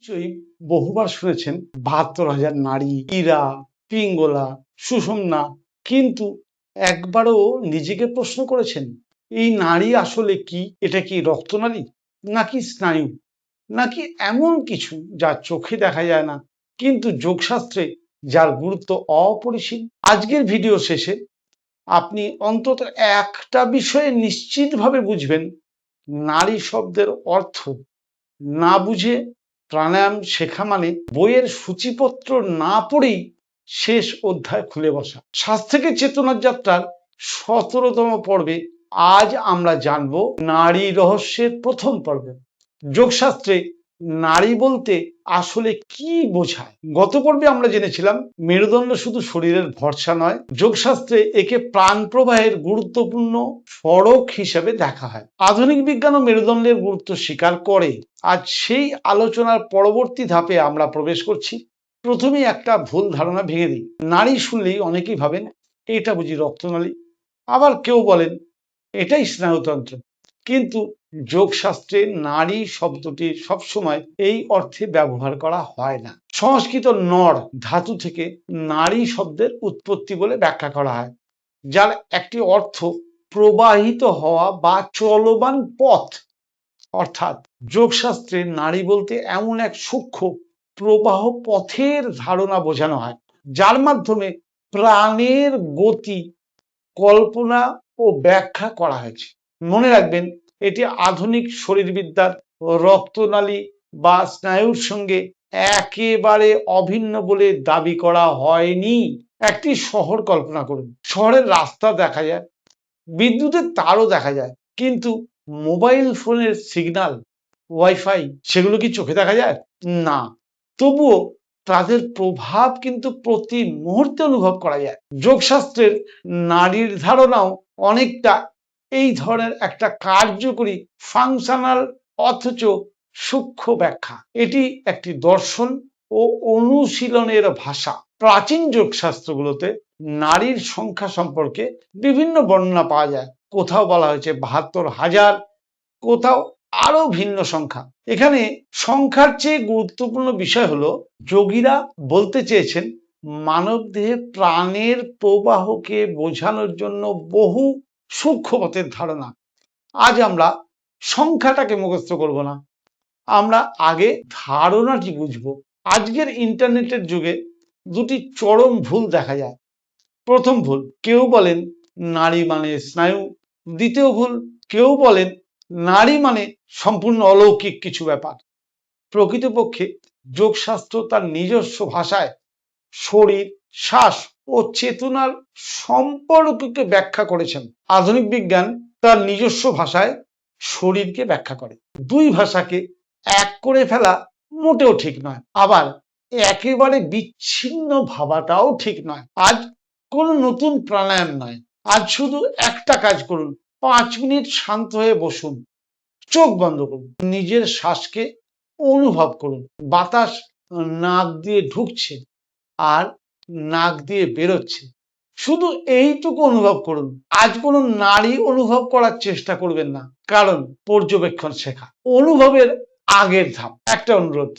নিশ্চয়ই বহুবার শুনেছেন ৭২,০০০ নারী, ইরা, পিঙ্গলা, সুষুম্না, কিন্তু একবারও নিজেকে প্রশ্ন করেছেন এই নারী আসলে কি? এটা কি রক্তনালী, নাকি স্নায়ু, নাকি এমন কিছু যা চোখে দেখা যায় না কিন্তু যোগশাস্ত্রে যার গুরুত্ব অপরিসীম? আজকের ভিডিও শেষে আপনি অন্তত একটা বিষয়ে নিশ্চিতভাবে বুঝবেন, নারী শব্দের অর্থ না বুঝে প্রাণায়াম শেখা মানে বইয়ের সূচিপত্র না পড়েই শেষ অধ্যায় খুলে বসা। শ্বাস থেকে চেতনার যাত্রার ১৭তম পর্বে আজ আমরা জানব নারী রহস্যের প্রথম পর্ব। যোগশাস্ত্রে নারী বলতে আসলে কি বোঝায়? গত পর্বে আমরা জেনেছিলাম মেরুদণ্ড শুধু শরীরের ভরসা নয়, যোগশাস্ত্রে একে প্রাণ প্রবাহের গুরুত্বপূর্ণ সড়ক হিসেবে দেখা হয়। আধুনিক বিজ্ঞান ও মেরুদণ্ডের গুরুত্ব স্বীকার করে। আজ সেই আলোচনার পরবর্তী ধাপে আমরা প্রবেশ করছি। প্রথমেই একটা ভুল ধারণা ভেঙে দিই। নারী শুনলেই অনেকেই ভাবেন এটা বুঝি রক্তনালী, আবার কেউ বলেন এটাই স্নায়ুতন্ত্র। কিন্তু যোগশাস্ত্রে নারী শব্দটি সবসময় এই অর্থে ব্যবহার করা হয় না। সংস্কৃত নর ধাতু থেকে নারী শব্দের উৎপত্তি বলে ব্যাখ্যা করা হয়, যার একটি অর্থ প্রবাহিত হওয়া বা চলমান পথ। অর্থাৎ যোগশাস্ত্রে নারী বলতে এমন এক সূক্ষ্ম প্রবাহ পথের ধারণা বোঝানো হয়, যার মাধ্যমে প্রাণের গতি কল্পনা ও ব্যাখ্যা করা হয়েছে। মনে রাখবেন, এটি আধুনিক শরীরবিদ্যার রক্তনালী বা স্নায়ুর সঙ্গে একেবারে অভিন্ন বলে দাবি করা হয়নি। একটি শহর কল্পনা করুন। শহরের রাস্তা দেখা যায়, বিদ্যুতের তারও দেখা যায়, কিন্তু মোবাইল ফোনের সিগন্যাল, ওয়াইফাই, সেগুলো কি চোখে দেখা যায়? না। তবুও তাদের প্রভাব কিন্তু প্রতি মুহূর্তে অনুভব করা যায়। যোগশাস্ত্রের নারীর ধারণাও অনেকটা এই ধরনের একটা কার্যকরী ফাংশনাল অথচ সূক্ষ্ম ব্যাখ্যা। এটি একটি দর্শন ও অনুশীলনের ভাষা। প্রাচীন যোগশাস্ত্রগুলোতে নারীর সংখ্যা সম্পর্কে বিভিন্ন বর্ণনা পাওয়া যায়। কোথাও বলা হয়েছে ৭২,০০০, কোথাও আরো ভিন্ন সংখ্যা। এখানে সংখ্যার চেয়ে গুরুত্বপূর্ণ বিষয় হলো যোগীরা বলতে চেয়েছেন মানব দেহে প্রাণের প্রবাহকে বোঝানোর জন্য বহু সূক্ষ্ম পথের ধারণা। আজ আমরা সংখ্যাটাকে মুখস্থ করব না, আমরা আগে ধারণাটি বুঝব। আজকের ইন্টারনেটের যুগে দুটি চরম ভুল দেখা যায়। প্রথম ভুল, কেউ বলেন নারী মানে স্নায়ু। দ্বিতীয় ভুল, কেউ বলেন নারী মানে সম্পূর্ণ অলৌকিক কিছু ব্যাপার। প্রকৃতপক্ষে যোগশাস্ত্র তার নিজস্ব ভাষায় শরীর, শ্বাস ও চেতনার সম্পর্ককে ব্যাখ্যা করেছেন। আধুনিক বিজ্ঞান তার নিজস্ব ভাষায় শরীরকে ব্যাখ্যা করে। দুই ভাষাকে এক করে ফেলা মোটেও ঠিক নয়, আবার একেবারে বিচ্ছিন্ন ভাবাটাও ঠিক নয়। আজ কোনো নতুন প্রাণায়াম নয়, আজ শুধু একটা কাজ করুন। ৫ মিনিট শান্ত হয়ে বসুন, চোখ বন্ধ করুন, নিজের শ্বাসকে অনুভব করুন। বাতাস নাক দিয়ে ঢুকছে আর নাক দিয়ে বেরোচ্ছে, শুধু এইটুকু অনুভব করুন। আজ কোনো নারী অনুভব করার চেষ্টা করবেন না, কারণ পর্যবেক্ষণ শেখা অনুভবের আগের ধাপ। একটা অনুরোধ,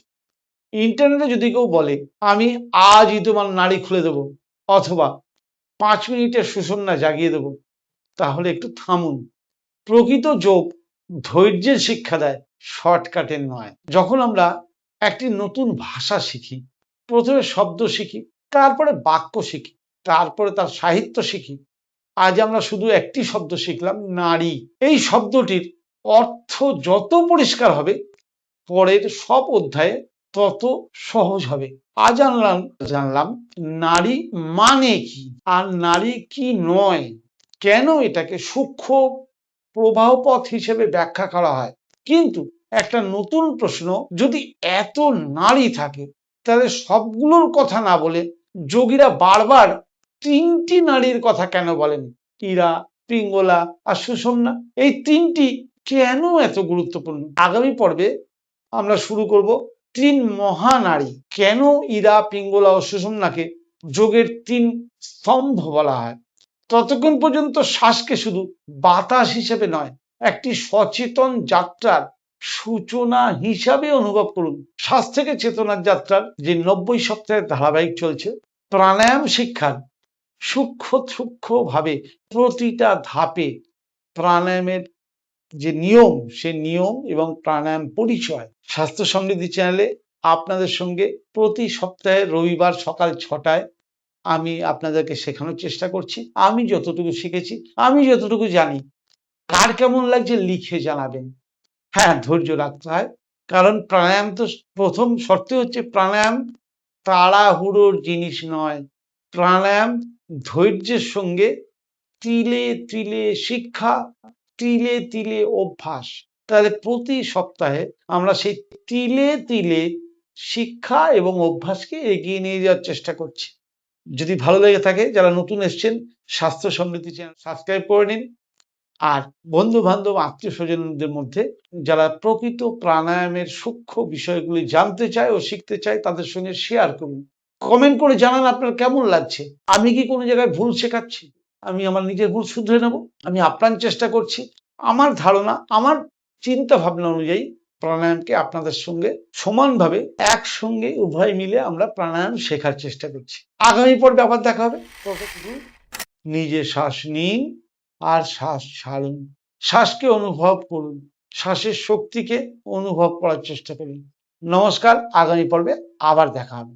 ইন্টারনেটে যদি কেউ বলে আমি আজই তোমার নাড়ি খুলে দেবো অথবা ৫ মিনিটের সুষুম্না জাগিয়ে দেবো, তাহলে একটু থামুন। প্রকৃত যোগ ধৈর্যের শিক্ষা দেয়, শর্টকাটের নয়। যখন আমরা একটি নতুন ভাষা শিখি, প্রথমে শব্দ শিখি, তারপরে বাক্য শিখি, তারপরে তার সাহিত্য শিখি। আজ আমরা শুধু একটি শব্দ শিখলাম, নারী। এই শব্দটির অর্থ যত পরিষ্কার হবে, পরের সব অধ্যায়ে তত সহজ হবে। আজ জানলাম নারী মানে কি আর নারী কি নয়, কেন এটাকে সূক্ষ্ম প্রবাহ পথ হিসেবে ব্যাখ্যা করা হয়। কিন্তু একটা নতুন প্রশ্ন, যদি এত নারী থাকে তাহলে সবগুলোর কথা না বলে যোগীরা বারবার ৩টি নারীর কথা কেন বলেন? ইরা, পিঙ্গলা আর সুষুম্না, এই ৩টি কেন এত গুরুত্বপূর্ণ? আগামী পর্বে আমরা শুরু করব ৩ মহানারী। কেন ইরা, পিঙ্গলা ও সুষুম্নাকে যোগের ৩ স্তম্ভ বলা হয়? ততক্ষণ পর্যন্ত শ্বাসকে শুধু বাতাস হিসেবে নয়, একটি সচেতন যাত্রার সূচনা হিসাবে অনুভব করুন। শ্বাস থেকে চেতনার যাত্রার যে 90 সপ্তাহের ধারাবাহিক চলছে, প্রাণায়াম শিক্ষার সূক্ষ্মভাবে প্রতিটা ধাপে প্রাণায়ামের যে নিয়ম, সে নিয়ম এবং প্রাণায়াম পরিচয় স্বাস্থ্য সমৃদ্ধি চ্যানেলে আপনাদের সঙ্গে প্রতি সপ্তাহে রবিবার সকাল 6টায় আমি আপনাদেরকে শেখানোর চেষ্টা করছি। আমি যতটুকু শিখেছি, আমি যতটুকু জানি। কার কেমন লাগছে লিখে জানাবেন। হ্যাঁ, ধৈর্য রাখতে হয়, কারণ প্রাণায়াম তো প্রথম শর্ত হচ্ছে প্রাণায়াম তাড়াহুড়োর জিনিস নয়। প্রাণায়াম ধৈর্যের সঙ্গে তিলে তিলে শিক্ষা, তিলে তিলে অভ্যাস। তাহলে প্রতি সপ্তাহে আমরা সেই তিলে তিলে শিক্ষা এবং অভ্যাসকে এগিয়ে নিয়ে যাওয়ার চেষ্টা করছি। যদি ভালো লেগে থাকে, যারা নতুন এসছেন, স্বাস্থ্য সমৃদ্ধি চ্যানেল সাবস্ক্রাইব করে নিন। আর বন্ধু বান্ধব আত্মীয় স্বজনদের মধ্যে যারা প্রকৃত প্রাণায়ামের সূক্ষ্ম বিষয়গুলি জানতে চায় ও শিখতে চায়, তাদের সঙ্গে শেয়ার করুন। কমেন্ট করে জানান আপনার কেমন লাগছে। আমি কি কোনো জায়গায় ভুল শেখাচ্ছি? আমি আমার নিজের ভুল শুধরে নেব। আমি আপ্রাণ চেষ্টা করছি। আমার ধারণা, আমার চিন্তা ভাবনা অনুযায়ী প্রাণায়ামকে আপনাদের সঙ্গে সমানভাবে একসঙ্গে উভয় মিলে আমরা প্রাণায়াম শেখার চেষ্টা করছি। আগামী পর্বে আবার দেখা হবে। নিজে শ্বাস নিন আর শ্বাস ছাড়ুন। শ্বাসকে অনুভব করুন, শ্বাসের শক্তিকে অনুভব করার চেষ্টা করুন। নমস্কার, আগামী পর্বে আবার দেখা হবে।